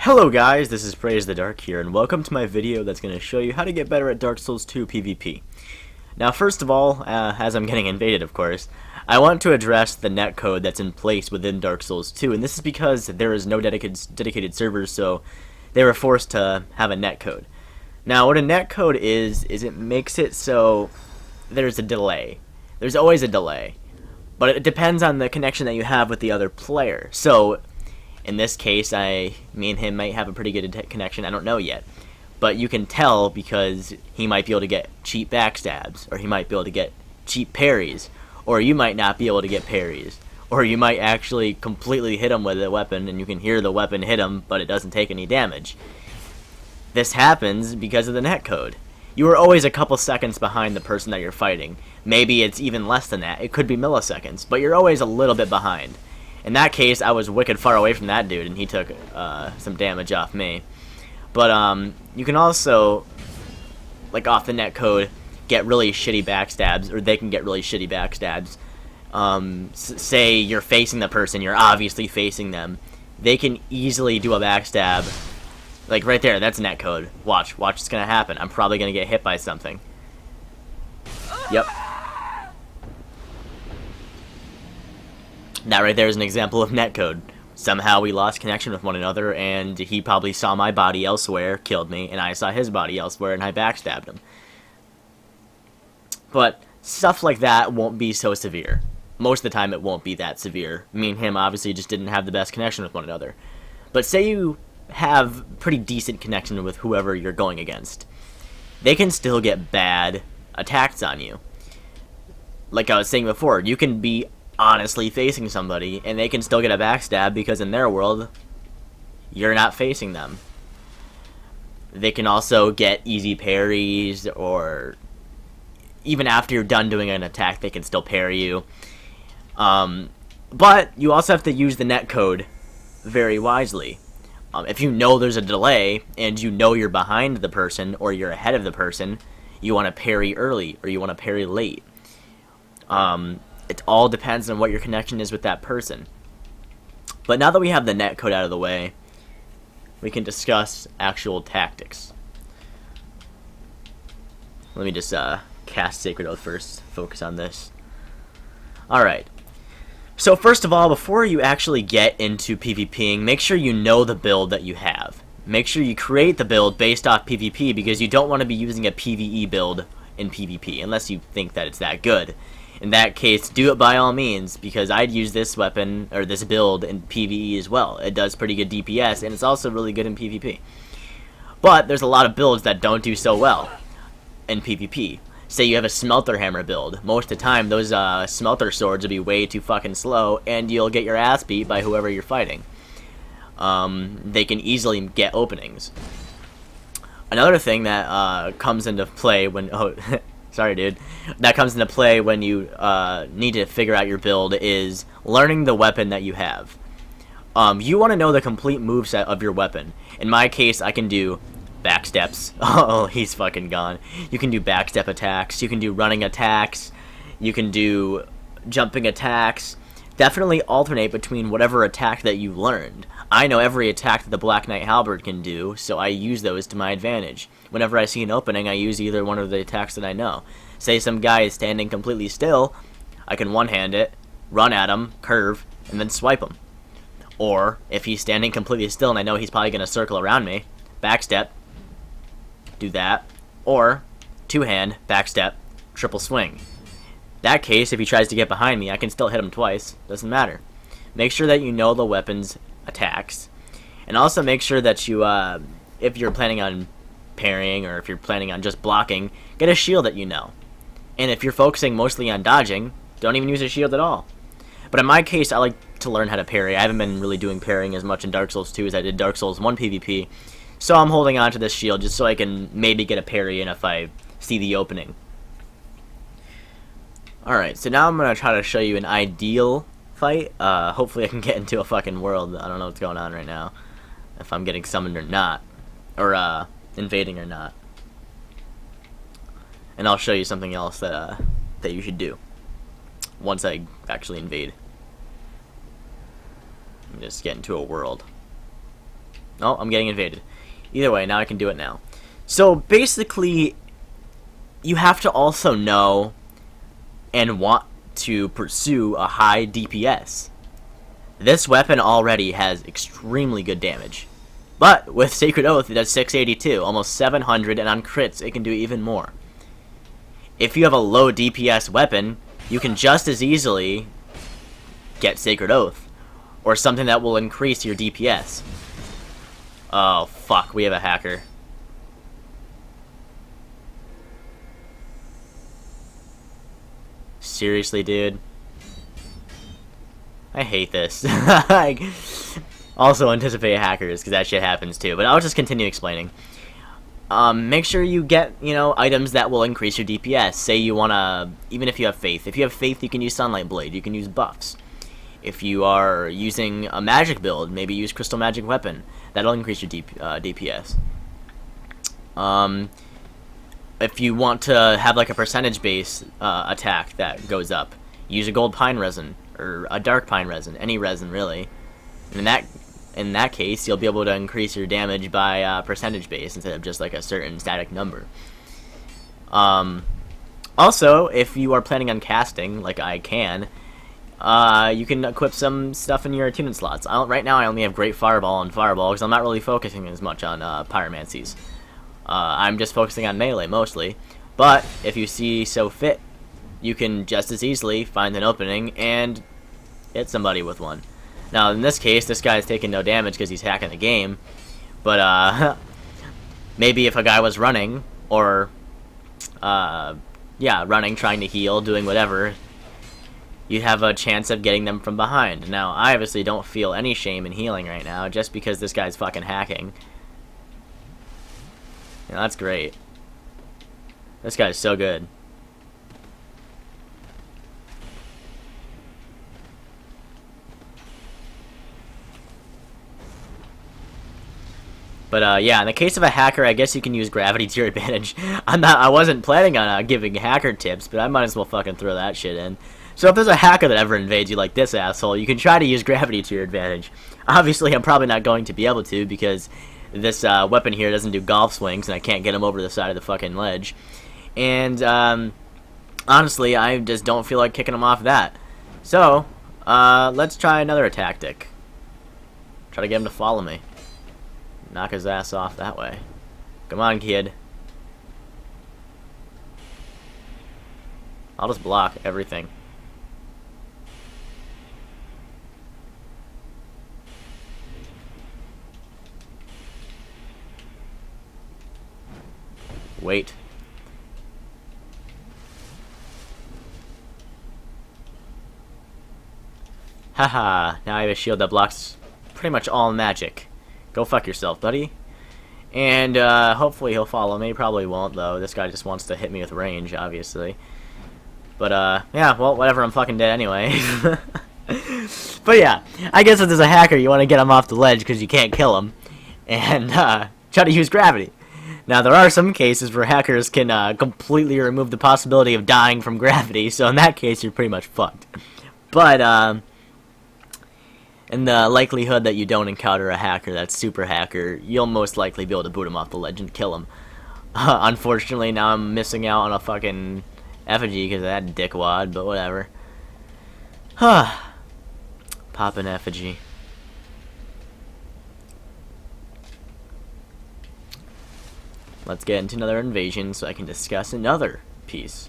Hello guys, this is Praise the Dark here, and welcome to my video that's going to show you how to get better at Dark Souls 2 PvP. Now first of all, as I'm getting invaded of course, I want to address the netcode that's in place within Dark Souls 2, and this is because there is no dedicated servers, so they were forced to have a netcode. Now what a netcode is it makes it so there's a delay. There's always a delay, but it depends on the connection that you have with the other player. So in this case, me and him might have a pretty good connection, I don't know yet. But you can tell because he might be able to get cheap backstabs, or he might be able to get cheap parries, or you might not be able to get parries, or you might actually completely hit him with a weapon and you can hear the weapon hit him, but it doesn't take any damage. This happens because of the netcode. You are always a couple seconds behind the person that you're fighting. Maybe it's even less than that, it could be milliseconds, but you're always a little bit behind. In that case, I was wicked far away from that dude, and he took some damage off me. But you can also, like off the netcode, get really shitty backstabs, or they can get really shitty backstabs. Say you're facing the person, you're obviously facing them. They can easily do a backstab. Like right there, that's netcode. Watch what's gonna happen. I'm probably gonna get hit by something. Yep. That right there is an example of netcode. Somehow we lost connection with one another, and he probably saw my body elsewhere, killed me, and I saw his body elsewhere, and I backstabbed him. But stuff like that won't be so severe. Most of the time it won't be that severe. Me and him obviously just didn't have the best connection with one another. But say you have pretty decent connection with whoever you're going against. They can still get bad attacks on you. Like I was saying before, you can be honestly facing somebody and they can still get a backstab because in their world you're not facing them. They can also get easy parries, or even after you're done doing an attack they can still parry you. But you also have to use the netcode very wisely. If you know there's a delay and you know you're behind the person or you're ahead of the person, you want to parry early or you want to parry late. It all depends on what your connection is with that person. But now that we have the netcode out of the way, we can discuss actual tactics. Let me just cast Sacred Oath first, focus on this. Alright. So first of all, before you actually get into PvPing, make sure you know the build that you have. Make sure you create the build based off PvP, because you don't want to be using a PvE build in PvP, unless you think that it's that good. In that case, do it by all means, because I'd use this weapon, or this build, in PvE as well. It does pretty good DPS, and it's also really good in PvP. But there's a lot of builds that don't do so well in PvP. Say you have a Smelter Hammer build. Most of the time, those Smelter Swords will be way too fucking slow, and you'll get your ass beat by whoever you're fighting. They can easily get openings. Another thing that comes into play when... Oh, sorry, dude. That comes into play when you need to figure out your build is learning the weapon that you have. You want to know the complete moveset of your weapon. In my case, I can do backsteps. Oh, he's fucking gone. You can do backstep attacks. You can do running attacks. You can do jumping attacks. Definitely alternate between whatever attack that you learned. I know every attack that the Black Knight Halberd can do, so I use those to my advantage. Whenever I see an opening, I use either one of the attacks that I know. Say some guy is standing completely still, I can one-hand it, run at him, curve, and then swipe him. Or, if he's standing completely still and I know he's probably going to circle around me, backstep, do that, or two-hand, backstep, triple swing. That case, if he tries to get behind me, I can still hit him twice. Doesn't matter. Make sure that you know the weapon's attacks. And also make sure that you, if you're planning on parrying or if you're planning on just blocking, get a shield that you know. And if you're focusing mostly on dodging, don't even use a shield at all. But in my case, I like to learn how to parry. I haven't been really doing parrying as much in Dark Souls 2 as I did Dark Souls 1 PvP. So I'm holding on to this shield just so I can maybe get a parry in if I see the opening. Alright, so now I'm going to try to show you an ideal fight. Hopefully I can get into a fucking world. I don't know what's going on right now. If I'm getting summoned or not. Or invading or not. And I'll show you something else that you should do once I actually invade. Just get into a world. Oh, I'm getting invaded. Either way, now I can do it now. So basically, you have to also know and want to pursue a high DPS. This weapon already has extremely good damage. But with Sacred Oath, it does 682, almost 700, and on crits, it can do even more. If you have a low DPS weapon, you can just as easily get Sacred Oath, or something that will increase your DPS. Oh, fuck, we have a hacker. Seriously, dude? I hate this. Like, also anticipate hackers, because that shit happens too. But I'll just continue explaining. Make sure you get, items that will increase your DPS. Say you wanna, even if you have faith. If you have faith, you can use Sunlight Blade. You can use buffs. If you are using a magic build, maybe use Crystal Magic Weapon. That'll increase your DPS. If you want to have like a percentage base attack that goes up, use a gold pine resin or a dark pine resin, any resin really. And in that case, you'll be able to increase your damage by percentage base instead of just like a certain static number. Also, if you are planning on casting, like I can, you can equip some stuff in your attunement slots. Right now, I only have Great Fireball and Fireball because I'm not really focusing as much on Pyromancies. I'm just focusing on melee mostly, but if you see so fit, you can just as easily find an opening and hit somebody with one. Now, in this case, this guy is taking no damage because he's hacking the game, but maybe if a guy was running, or running, trying to heal, doing whatever, you'd have a chance of getting them from behind. Now, I obviously don't feel any shame in healing right now, just because this guy's fucking hacking. Yeah, that's great. This guy's so good. But yeah, in the case of a hacker, I guess you can use gravity to your advantage. I wasn't planning on giving hacker tips, but I might as well fucking throw that shit in. So if there's a hacker that ever invades you like this asshole, you can try to use gravity to your advantage. Obviously, I'm probably not going to be able to because this weapon here doesn't do golf swings, and I can't get him over the side of the fucking ledge. And honestly, I just don't feel like kicking him off that. So let's try another tactic. Try to get him to follow me. Knock his ass off that way. Come on, kid. I'll just block everything. Wait. Haha, now I have a shield that blocks pretty much all magic. Go fuck yourself, buddy. And hopefully he'll follow me. Probably won't, though. This guy just wants to hit me with range, obviously. But yeah, well, whatever, I'm fucking dead anyway. But yeah, I guess if there's a hacker, you want to get him off the ledge because you can't kill him. And try to use gravity. Now, there are some cases where hackers can completely remove the possibility of dying from gravity, so in that case, you're pretty much fucked. But, in the likelihood that you don't encounter a hacker that's super hacker, you'll most likely be able to boot him off the ledge and kill him. Unfortunately, now I'm missing out on a fucking effigy because of that dickwad, but whatever. Pop an effigy. Let's get into another invasion so I can discuss another piece.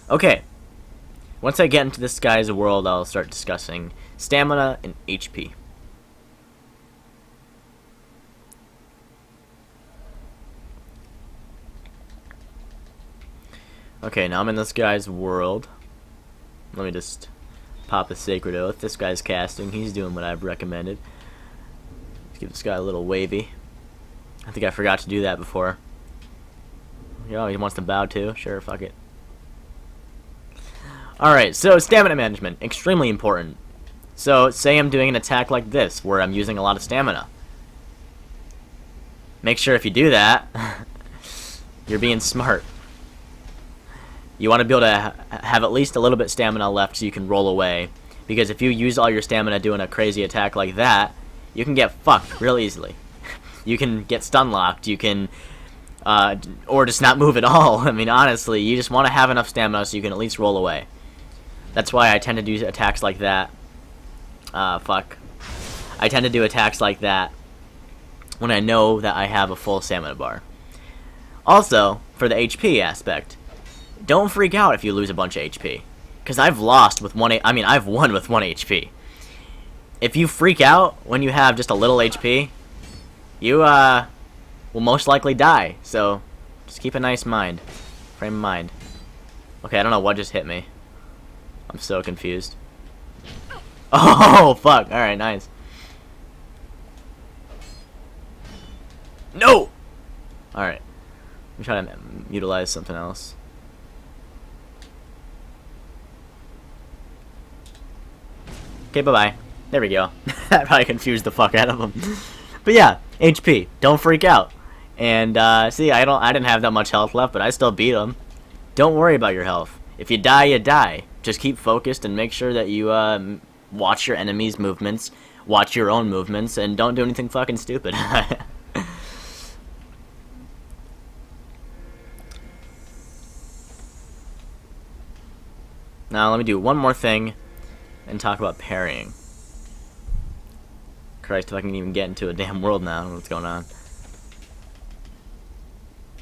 Okay. Once I get into this guy's world, I'll start discussing stamina and HP. Okay, now I'm in this guy's world. Let me just pop a Sacred Oath. This guy's casting. He's doing what I've recommended. Let's give this guy a little wavy. I think I forgot to do that before. Oh, he wants to bow too? Sure, fuck it. Alright, so stamina management, extremely important. So, say I'm doing an attack like this, where I'm using a lot of stamina. Make sure if you do that, you're being smart. You want to be able to have at least a little bit of stamina left so you can roll away. Because if you use all your stamina doing a crazy attack like that, you can get fucked real easily. You can get stun locked, you can, or just not move at all. I mean, honestly, you just want to have enough stamina so you can at least roll away. That's why I tend to do attacks like that. I tend to do attacks like that when I know that I have a full stamina bar. Also, for the HP aspect, don't freak out if you lose a bunch of HP. Because I've lost with I've won with 1 HP. If you freak out when you have just a little HP, you will most likely die. So just keep a nice frame of mind. Okay, I don't know what just hit me. I'm so confused. Oh fuck! All right, nice. No. All right. I'm trying to utilize something else. Okay, bye-bye. There we go. That probably confused the fuck out of him. But yeah, HP. Don't freak out. And see, I didn't have that much health left, but I still beat him. Don't worry about your health. If you die, you die. Just keep focused and make sure that you watch your enemies' movements, watch your own movements, and don't do anything fucking stupid. Now let me do one more thing and talk about parrying. Christ, if I can even get into a damn world now. I don't know what's going on.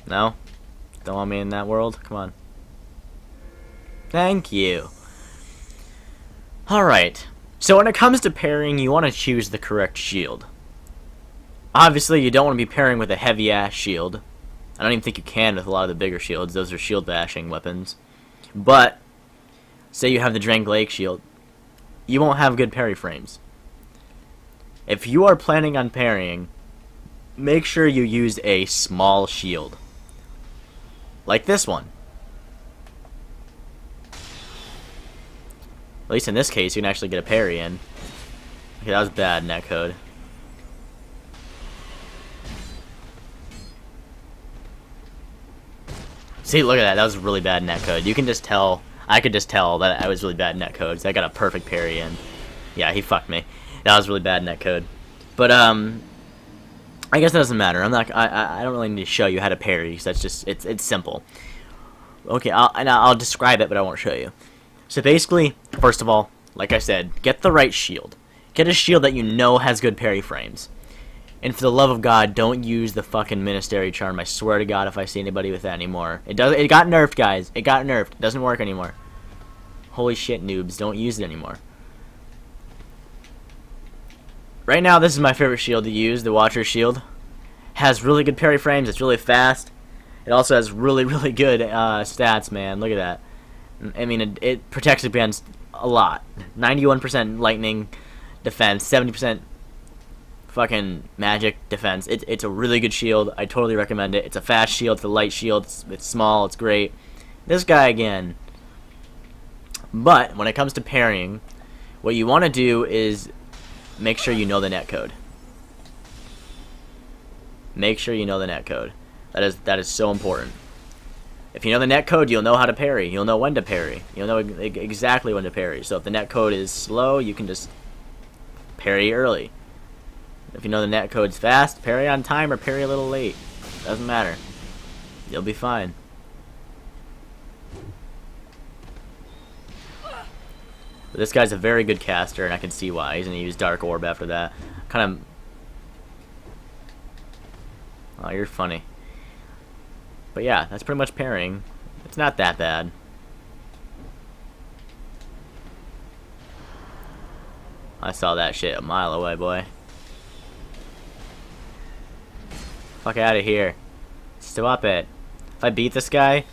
No? Don't want me in that world? Come on. Thank you. Alright. So when it comes to parrying, you want to choose the correct shield. Obviously, you don't want to be parrying with a heavy-ass shield. I don't even think you can with a lot of the bigger shields. Those are shield-bashing weapons. But say you have the Drank Lake shield, you won't have good parry frames. If you are planning on parrying, make sure you use a small shield. Like this one. At least in this case, you can actually get a parry in. Okay, that was bad netcode. See, look at that. That was really bad netcode. You can just tell. I could just tell that I was really bad netcode. So I got a perfect parry in. Yeah, he fucked me. That was really bad netcode. But I guess that doesn't matter. I don't really need to show you how to parry. Because that's just it's simple. Okay, I'll describe it, but I won't show you. So basically, first of all, like I said, get the right shield. Get a shield that you know has good parry frames. And for the love of God, don't use the fucking Ministry Charm. I swear to God, if I see anybody with that anymore. It got nerfed, guys. It got nerfed. It doesn't work anymore. Holy shit, noobs. Don't use it anymore. Right now, this is my favorite shield to use, the Watcher Shield. Has really good parry frames. It's really fast. It also has really, really good stats, man. Look at that. I mean, it protects against a lot. 91% lightning defense, 70% fucking magic defense. It's a really good shield. I totally recommend it. It's a fast shield. It's a light shield. It's small. It's great. This guy again. But when it comes to parrying, what you want to do is make sure you know the netcode. Make sure you know the netcode. That is so important. If you know the netcode, you'll know how to parry. You'll know when to parry. You'll know exactly when to parry. So if the netcode is slow, you can just parry early. If you know the netcode's fast, parry on time or parry a little late. Doesn't matter. You'll be fine. But this guy's a very good caster, and I can see why. He's going to use Dark Orb after that. Kind of... Oh, you're funny. But yeah, that's pretty much parrying. It's not that bad. I saw that shit a mile away, boy. Fuck out of here. Stop it. If I beat this guy,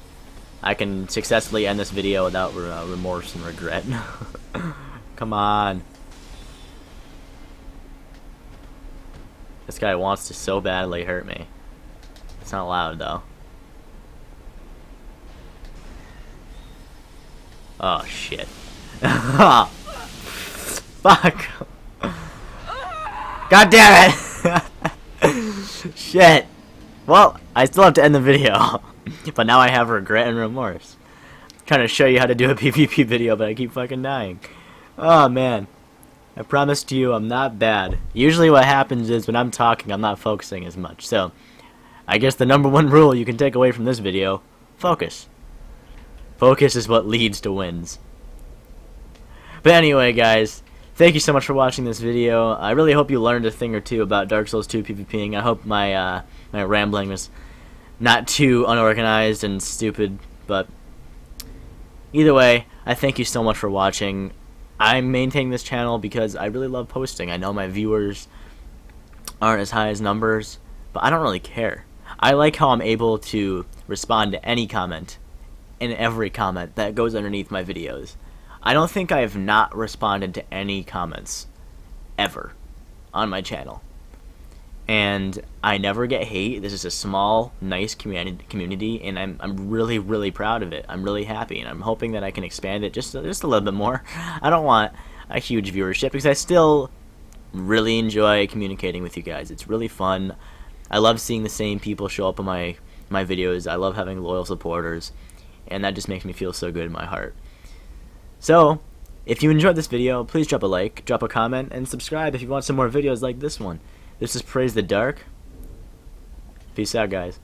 I can successfully end this video without remorse and regret. Come on. This guy wants to so badly hurt me. It's not allowed, though. Oh, shit. Fuck. God damn it. Shit. Well, I still have to end the video. But now I have regret and remorse. I'm trying to show you how to do a PvP video, but I keep fucking dying. Oh man, I promise to you I'm not bad. Usually what happens is when I'm talking I'm not focusing as much. So I guess the #1 rule you can take away from this video: focus. Focus is what leads to wins. But anyway, guys, thank you so much for watching this video. I really hope you learned a thing or two about Dark Souls 2 PvPing. I hope my my rambling was not too unorganized and stupid, but either way, I thank you so much for watching. I'm maintaining this channel because I really love posting. I know my viewers aren't as high as numbers, but I don't really care. I like how I'm able to respond to any comment and every comment that goes underneath my videos. I don't think I have not responded to any comments ever on my channel. And I never get hate. This is a small, nice community, and I'm really, really proud of it. I'm really happy, and I'm hoping that I can expand it just a little bit more. I don't want a huge viewership because I still really enjoy communicating with you guys. It's really fun. I love seeing the same people show up on my videos. I love having loyal supporters, and that just makes me feel so good in my heart. So, if you enjoyed this video, please drop a like, drop a comment, and subscribe if you want some more videos like this one. This is Praise the Dark. Peace out, guys.